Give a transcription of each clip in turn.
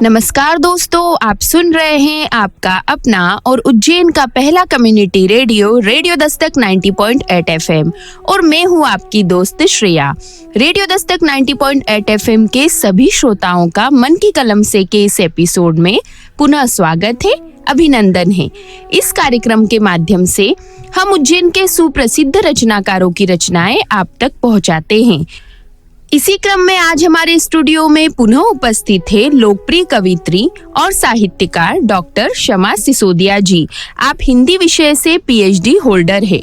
नमस्कार दोस्तों, आप सुन रहे हैं आपका अपना और उज्जैन का पहला community radio radio Dastak 90.8 FM और मैं हूं आपकी दोस्त श्रेया। रेडियो दस्तक 90.8 FM के सभी श्रोताओं का मन की कलम से के इस एपिसोड में पुनः स्वागत है, अभिनंदन है। इस कार्यक्रम के माध्यम से हम उज्जैन के सुप्रसिद्ध रचनाकारों की रचनाएं आप तक पहुंचाते हैं। इसी क्रम में आज हमारे स्टूडियो में पुनः उपस्थित है लोकप्रिय कवित्री और साहित्यकार डॉक्टर शमा सिसोदिया जी। आप हिंदी विषय से PhD होल्डर है।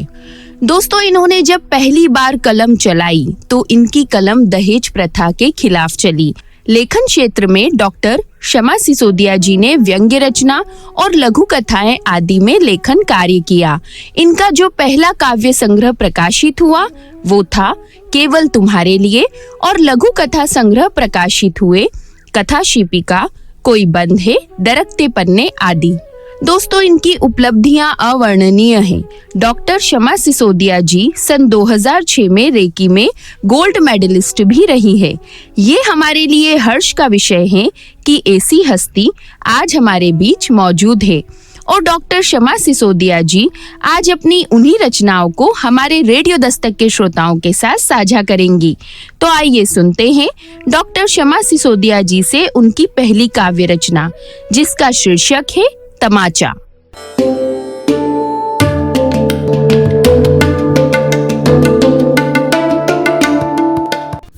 दोस्तों, इन्होंने जब पहली बार कलम चलाई तो इनकी कलम दहेज प्रथा के खिलाफ चली। लेखन क्षेत्र में डॉक्टर शमा सिसोदिया जी ने व्यंग्य रचना और लघु कथाएं आदि में लेखन कार्य किया। इनका जो पहला काव्य संग्रह प्रकाशित हुआ वो था केवल तुम्हारे लिए और लघु कथा संग्रह प्रकाशित हुए कथा शिपिका, कोई बंद है, दरकते पन्ने आदि। दोस्तों, इनकी उपलब्धियां अवर्णनीय हैं। डॉक्टर शमा सिसोदिया जी सन 2006 में रेकी में गोल्ड मेडलिस्ट भी रही है। ये हमारे लिए हर्ष का विषय है कि ऐसी हस्ती आज हमारे बीच मौजूद है और डॉक्टर शमा सिसोदिया जी आज अपनी उन्हीं रचनाओं को हमारे रेडियो दस्तक के श्रोताओं के साथ साझा करेंगी। तो आइए सुनते हैं डॉक्टर शमा सिसोदिया जी से उनकी पहली काव्य रचना, जिसका शीर्षक है तमाचा।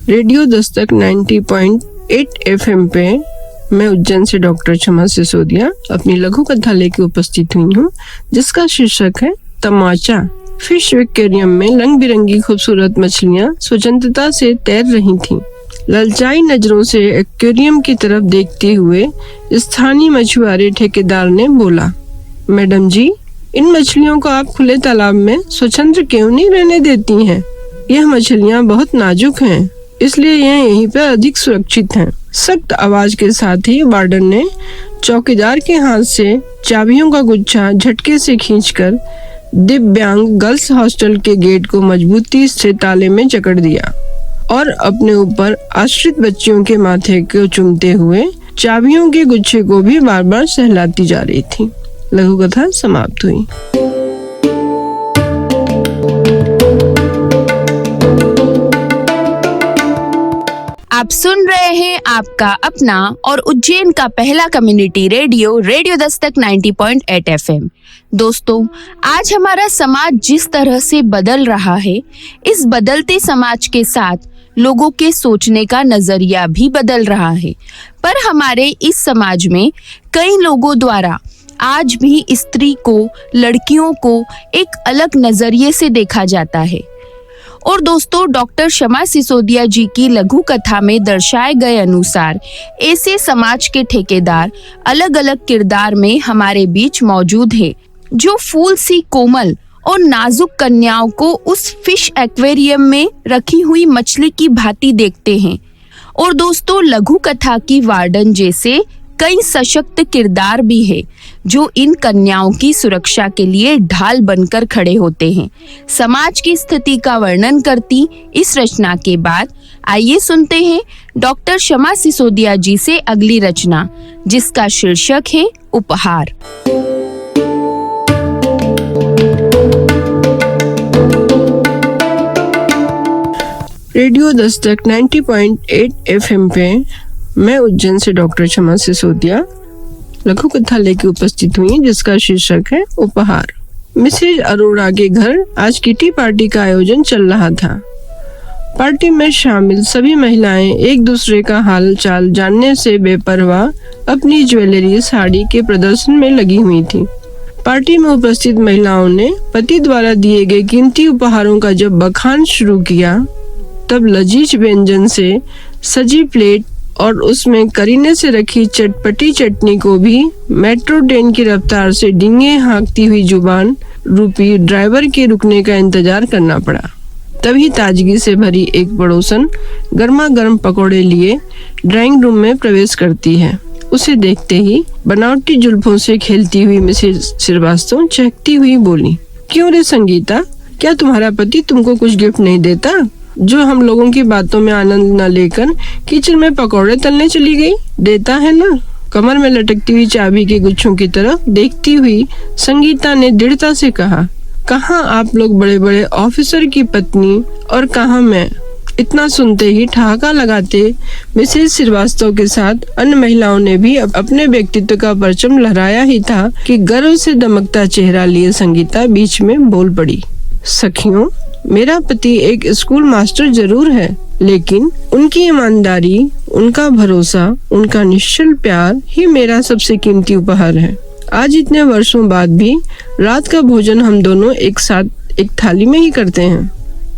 रेडियो दस्तक 90.8 FM पे मैं उज्जैन से डॉक्टर शमा सिसोदिया अपनी लघु कथा लेके उपस्थित हुई हूँ, जिसका शीर्षक है तमाचा। फिश एक्वेरियम में रंग बिरंगी खूबसूरत मछलियाँ स्वतंत्रता से तैर रही थीं। ललचाई नजरों से एक्वेरियम की तरफ देखते हुए स्थानीय मछुआरे ठेकेदार ने बोला, मैडम जी, इन मछलियों को आप खुले तालाब में स्वतंत्र क्यों नहीं रहने देती हैं? यह मछलियाँ बहुत नाजुक हैं, इसलिए यह यहीं पर अधिक सुरक्षित हैं। सख्त आवाज के साथ ही वार्डन ने चौकीदार के हाथ से चाबियों का गुच्छा झटके से खींचकर दिव्यांग गर्ल्स हॉस्टल के गेट को मजबूती से ताले में जकड़ दिया और अपने ऊपर आश्रित बच्चियों के माथे को चूमते हुए चाबियों के गुच्छे को भी बार बार सहलाती जा रही थी। लघु कथा समाप्त हुई। आप सुन रहे हैं आपका अपना और उज्जैन का पहला community radio radio Dastak 90.8 FM। दोस्तों, आज हमारा समाज जिस तरह से बदल रहा है, इस बदलते समाज के साथ लोगों के सोचने का नजरिया भी बदल रहा है। पर हमारे इस समाज में कई लोगों द्वारा आज भी स्त्री को, लड़कियों को एक अलग नजरिए से देखा जाता है। और दोस्तों, डॉक्टर शमा सिसोदिया जी की लघु कथा में दर्शाए गए अनुसार ऐसे समाज के ठेकेदार अलग अलग किरदार में हमारे बीच मौजूद है, जो फूल सी कोमल और नाजुक कन्याओं को उस फिश एक्वेरियम में रखी हुई मछली की भांति देखते हैं। और दोस्तों, लघु कथा की वार्डन जैसे कई सशक्त किरदार भी है, जो इन कन्याओं की सुरक्षा के लिए ढाल बनकर खड़े होते हैं। समाज की स्थिति का वर्णन करती इस रचना के बाद आइए सुनते हैं डॉक्टर शमा सिसोदिया जी से अगली रचना, जिसका शीर्षक है उपहार। रेडियो दस्तक 90.8 FM पे मैं उज्जैन से डॉक्टर शमा सिसोदिया लघु कथा लेके उपस्थित हुई, जिसका शीर्षक है उपहार। मिसेज अरोड़ा के घर आज किटी पार्टी का आयोजन चल रहा था। पार्टी में शामिल सभी महिलाएं एक दूसरे का हाल चाल जानने से बेपरवाह अपनी ज्वेलरी, साड़ी के प्रदर्शन में लगी हुई थी। पार्टी में उपस्थित महिलाओं ने पति द्वारा दिए गए कीमती उपहारों का जब बखान शुरू किया, तब लजीज व्यंजन से सजी प्लेट और उसमें करीने से रखी चटपटी चटनी को भी मेट्रो ट्रेन की रफ्तार से डींगे हाँकती हुई जुबान रूपी ड्राइवर के रुकने का इंतजार करना पड़ा। तभी ताजगी से भरी एक पड़ोसन गर्मा गर्म पकौड़े लिए ड्राइंग रूम में प्रवेश करती है। उसे देखते ही बनावटी जुल्फों से खेलती हुई मिसेज श्रीवास्तव चहकती हुई बोली, क्यों रे संगीता, क्या तुम्हारा पति तुमको कुछ गिफ्ट नहीं देता, जो हम लोगों की बातों में आनंद न लेकर किचन में पकौड़े तलने चली गई? देता है ना? कमर में लटकती हुई चाबी के गुच्छों की तरफ देखती हुई संगीता ने दृढ़ता से कहा, कहाँ आप लोग बड़े बड़े ऑफिसर की पत्नी और कहाँ मैं। इतना सुनते ही ठहाका लगाते मिसेज श्रीवास्तव के साथ अन्य महिलाओं ने भी अपने व्यक्तित्व का परचम लहराया ही था कि गर्व से दमकता चेहरा लिए संगीता बीच में बोल पड़ी, सखियों, मेरा पति एक स्कूल मास्टर जरूर है, लेकिन उनकी ईमानदारी, उनका भरोसा, उनका निश्चल प्यार ही मेरा सबसे कीमती उपहार है। आज इतने वर्षों बाद भी रात का भोजन हम दोनों एक साथ एक थाली में ही करते हैं।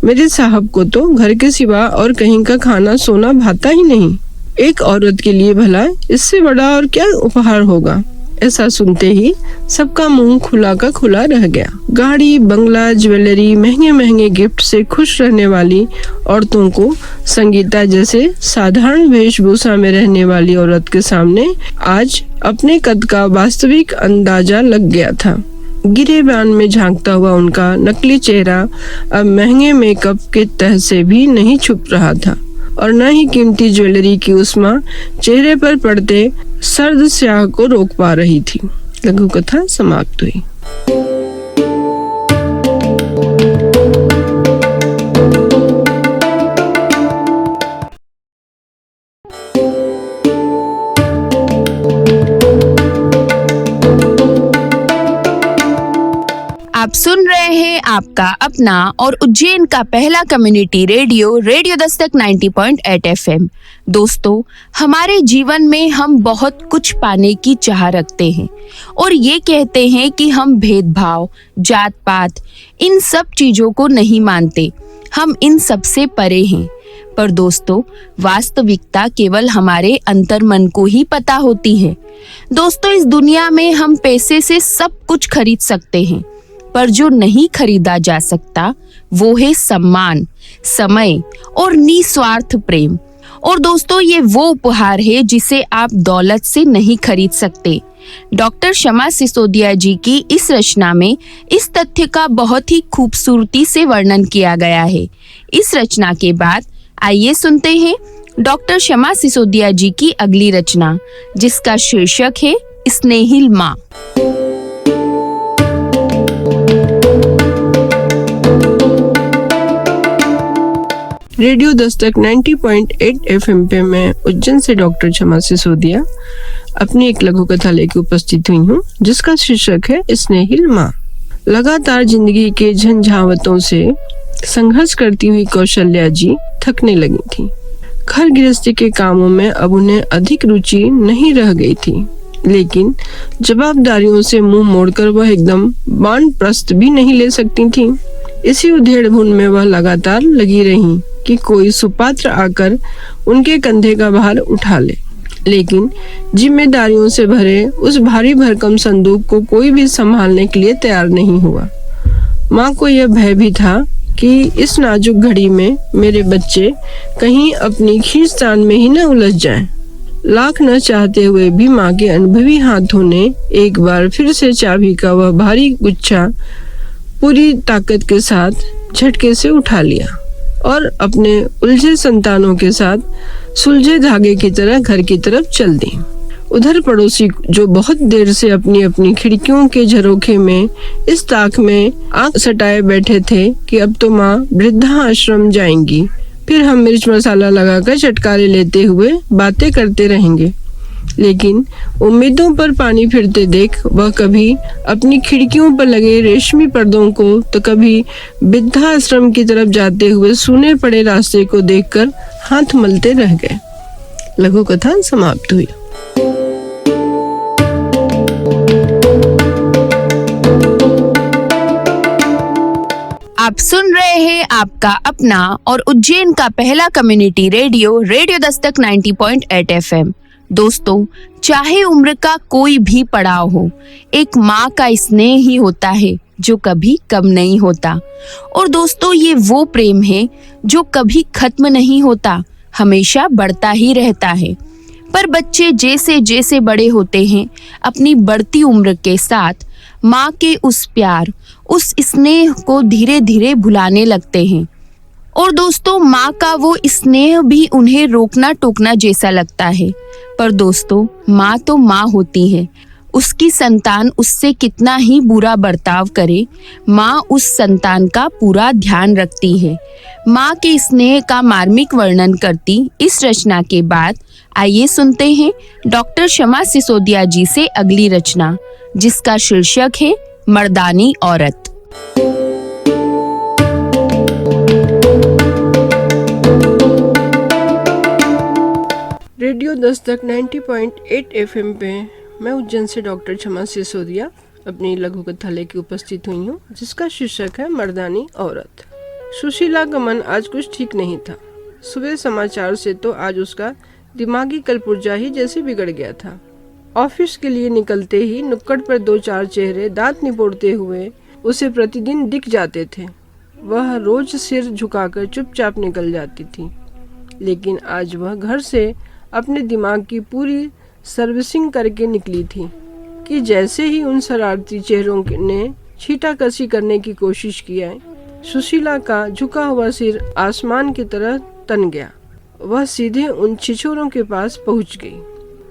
मेरे साहब को तो घर के सिवा और कहीं का खाना सोना भाता ही नहीं। एक औरत के लिए भला इससे बड़ा और क्या उपहार होगा। ऐसा सुनते ही सबका मुंह खुला का खुला रह गया। गाड़ी, बंगला, ज्वेलरी, महंगे महंगे गिफ्ट से खुश रहने वाली औरतों को संगीता जैसे साधारण वेशभूषा में रहने वाली औरत के सामने आज अपने कद का वास्तविक अंदाजा लग गया था। गिरेबान में झांकता हुआ उनका नकली चेहरा अब महंगे मेकअप के तह से भी नहीं छुप रहा था और न ही कीमती ज्वेलरी की उस्मा चेहरे पर पड़ते सर्द स्याह को रोक पा रही थी। लघु कथा समाप्त हुई। आप सुन रहे हैं आपका अपना और उज्जैन का पहला community radio, radio Dastak 90.8 FM। दोस्तों, हमारे जीवन में हम बहुत कुछ पाने की चाह रखते हैं और ये कहते हैं कि हम भेदभाव, जात पात, इन सब चीजों को नहीं मानते, हम इन सब से परे हैं। पर दोस्तों, वास्तविकता केवल हमारे अंतर्मन को ही पता होती है। दोस्तों, इस दुनिया में हम पैसे से सब कुछ खरीद सकते हैं, पर जो नहीं खरीदा जा सकता वो है सम्मान, समय और निस्वार्थ प्रेम। और दोस्तों, ये वो उपहार है जिसे आप दौलत से नहीं खरीद सकते। डॉक्टर शमा सिसोदिया जी की इस रचना में इस तथ्य का बहुत ही खूबसूरती से वर्णन किया गया है। इस रचना के बाद आइए सुनते हैं डॉक्टर शमा सिसोदिया जी की अगली रचना, जिसका शीर्षक है स्नेहिल माँ। रेडियो दस्तक 90.8 FM पे मैं उज्जैन से डॉक्टर शमा सिसोदिया अपनी एक लघु कथा लेकर उपस्थित हुई हूँ, जिसका शीर्षक है स्नेहिल माँ। लगातार जिंदगी के झंझावतों से संघर्ष करती हुई कौशल्या जी थकने लगी थी। घर गृहस्थी के कामों में अब उन्हें अधिक रुचि नहीं रह गई थी, लेकिन जवाबदारियों से मुंह मोड़कर वह एकदम वानप्रस्थ भी नहीं ले सकती थी। इसी उधेड़-बुन में वह लगातार लगी रही कि कोई सुपात्र आकर उनके कंधे का भार उठा ले, लेकिन जिम्मेदारियों से भरे उस भारी भरकम संदूक को कोई भी संभालने के लिए तैयार नहीं हुआ। माँ को यह भय भी था कि इस नाजुक घड़ी में मेरे बच्चे कहीं अपनी खींचतान में ही न उलझ जाएं। लाख न चाहते हुए भी माँ के अनुभवी हाथों ने एक बार फिर से चाबी का वह भारी गुच्छा पूरी ताकत के साथ झटके से उठा लिया और अपने उलझे संतानों के साथ सुलझे धागे की तरह घर की तरफ चल दी। उधर पड़ोसी जो बहुत देर से अपनी अपनी खिड़कियों के झरोखे में इस ताक में आंख सटाए बैठे थे कि अब तो माँ वृद्धा आश्रम जाएंगी, फिर हम मिर्च मसाला लगाकर चटकारे लेते हुए बातें करते रहेंगे। लेकिन उम्मीदों पर पानी फिरते देख वह कभी अपनी खिड़कियों पर लगे रेशमी पर्दों को तो कभी वृद्धाश्रम की तरफ जाते हुए सूने पड़े रास्ते को देखकर हाथ मलते रह गए। लघु कथा समाप्त हुई। आप सुन रहे हैं आपका अपना और उज्जैन का पहला community radio, radio Dastak 90.8 FM। दोस्तों, चाहे उम्र का कोई भी पड़ाव हो, एक माँ का स्नेह ही होता है जो कभी कम नहीं होता। और दोस्तों, ये वो प्रेम है जो कभी खत्म नहीं होता, हमेशा बढ़ता ही रहता है। पर बच्चे जैसे जैसे बड़े होते हैं, अपनी बढ़ती उम्र के साथ माँ के उस प्यार, उस स्नेह को धीरे धीरे भुलाने लगते हैं। और दोस्तों, माँ का वो स्नेह भी उन्हें रोकना टोकना जैसा लगता है। पर दोस्तों, माँ तो माँ होती है। उसकी संतान उससे कितना ही बुरा बर्ताव करे, माँ उस संतान का पूरा ध्यान रखती है। माँ के स्नेह का मार्मिक वर्णन करती इस रचना के बाद आइए सुनते हैं डॉक्टर शमा सिसोदिया जी से अगली रचना, जिसका शीर्षक है मर्दानी औरत। रेडियो दस्तक 90.8 एफएम पे मैं उज्जैन से डॉक्टर शमा सिसोदिया अपनी लघु कथा लेके उपस्थित हुई हूँ, जिसका शीर्षक है मर्दानी औरत। सुशीला का मन आज कुछ ठीक नहीं था। सुबह समाचार से तो आज उसका दिमागी कलपुर्जा ही जैसे बिगड़ गया था। ऑफिस के लिए निकलते ही नुक्कड़ पर 2-4 चेहरे दांत निपोड़ते हुए उसे प्रतिदिन दिख जाते थे। वह रोज सिर झुकाकर चुपचाप निकल जाती थी, लेकिन आज वह घर से अपने दिमाग की पूरी सर्विसिंग करके निकली थी कि जैसे ही उन शरारती चेहरों ने छींटाकशी करने की कोशिश किया, सुशीला का झुका हुआ सिर आसमान की तरह तन गया। वह सीधे उन छिछोरों के पास पहुंच गई।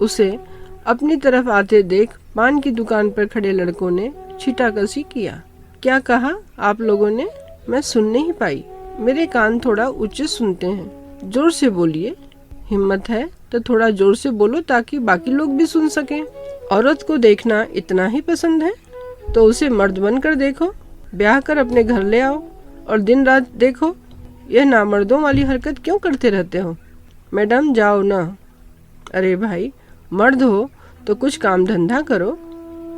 उसे अपनी तरफ आते देख पान की दुकान पर खड़े लड़कों ने छींटाकशी किया। क्या कहा आप लोगों ने? मैं सुन नहीं पाई। मेरे कान थोड़ा ऊंचे सुनते हैं। जोर से बोलिए। हिम्मत है तो थोड़ा जोर से बोलो ताकि बाकी लोग भी सुन सकें। औरत को देखना इतना ही पसंद है तो उसे मर्द बनकर देखो, ब्याह कर अपने घर ले आओ और दिन रात देखो। यह नामर्दों वाली हरकत क्यों करते रहते हो? मैडम जाओ ना। अरे भाई, मर्द हो तो कुछ काम धंधा करो,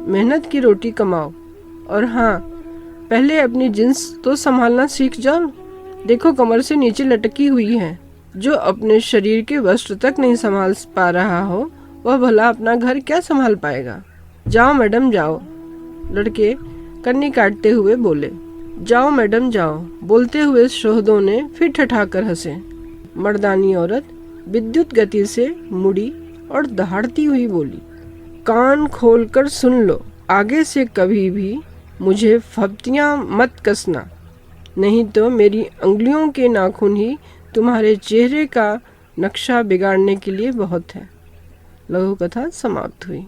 मेहनत की रोटी कमाओ। और हाँ, पहले अपनी जींस तो संभालना सीख जाओ। देखो कमर से नीचे लटकी हुई है। जो अपने शरीर के वस्त्र तक नहीं संभाल पा रहा हो, वह भला अपना घर क्या संभाल पाएगा? जाओ मैडम जाओ। लड़के कन्नी काटते हुए बोले। जाओ मैडम जाओ। बोलते हुए शोहदों ने फिर ठठाकर हंसे। मर्दानी औरत विद्युत गति से मुड़ी और दहाड़ती हुई बोली, कान खोलकर सुन लो, आगे से कभी भी मुझे फप्तियां मत कसना, नहीं तो मेरी अंगुलियों के नाखून ही तुम्हारे चेहरे का नक्शा बिगाड़ने के लिए बहुत है। लघु कथा समाप्त हुई।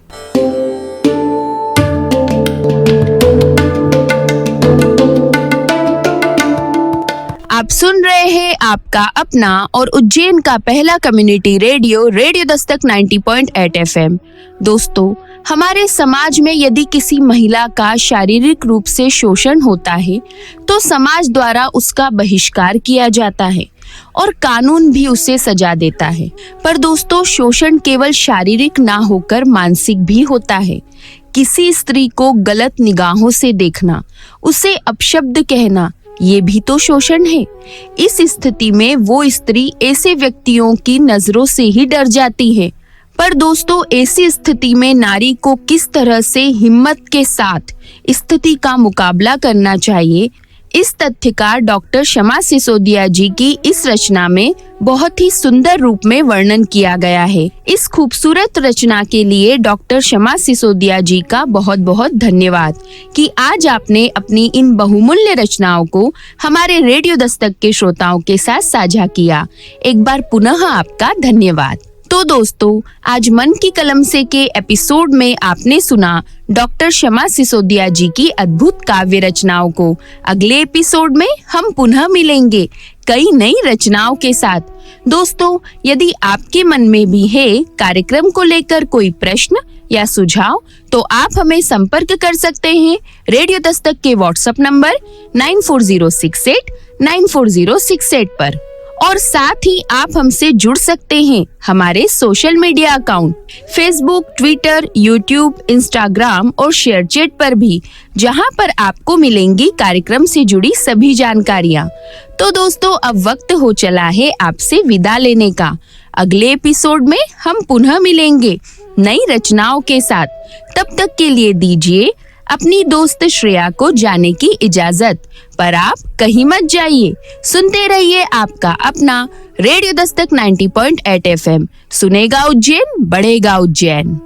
आप सुन रहे हैं आपका अपना और उज्जैन का पहला community radio, radio Dastak 90.8 FM. दोस्तों, हमारे समाज में यदि किसी महिला का शारीरिक रूप से शोषण होता है तो समाज द्वारा उसका बहिष्कार किया जाता है और कानून भी उसे सजा देता है। पर दोस्तों, शोषण केवल शारीरिक ना होकर मानसिक भी होता है। किसी स्त्री को गलत निगाहों से देखना, उसे अपशब्द कहना, ये भी तो शोषण है। इस स्थिति में वो स्त्री ऐसे व्यक्तियों की नजरों से ही डर जाती है। पर दोस्तों, ऐसी स्थिति में नारी को किस तरह से हिम्मत के साथ स्थिति का मुकाबला करना चाहिए, इस तथ्य का डॉक्टर शमा सिसोदिया जी की इस रचना में बहुत ही सुंदर रूप में वर्णन किया गया है। इस खूबसूरत रचना के लिए डॉक्टर शमा सिसोदिया जी का बहुत बहुत धन्यवाद कि आज आपने अपनी इन बहुमूल्य रचनाओं को हमारे रेडियो दस्तक के श्रोताओं के साथ साझा किया। एक बार पुनः आपका धन्यवाद। तो दोस्तों, आज मन की कलम से के एपिसोड में आपने सुना डॉक्टर शमा सिसोदिया जी की अद्भुत काव्य रचनाओं को। अगले एपिसोड में हम पुनः मिलेंगे कई नई रचनाओं के साथ। दोस्तों, यदि आपके मन में भी है कार्यक्रम को लेकर कोई प्रश्न या सुझाव, तो आप हमें संपर्क कर सकते हैं रेडियो दस्तक के व्हाट्सएप नंबर 9406894068 पर। और साथ ही आप हमसे जुड़ सकते हैं हमारे social media account Facebook, Twitter, YouTube, Instagram और शेयरचैट पर भी, जहां पर आपको मिलेंगी कार्यक्रम से जुड़ी सभी जानकारियां। तो दोस्तों, अब वक्त हो चला है आपसे विदा लेने का। अगले एपिसोड में हम पुनः मिलेंगे नई रचनाओं के साथ। तब तक के लिए दीजिए अपनी दोस्त श्रेया को जाने की इजाजत। पर आप कहीं मत जाइए, सुनते रहिए आपका अपना रेडियो दस्तक 90.8 एफएम। सुनेगा उज्जैन, बढ़ेगा उज्जैन।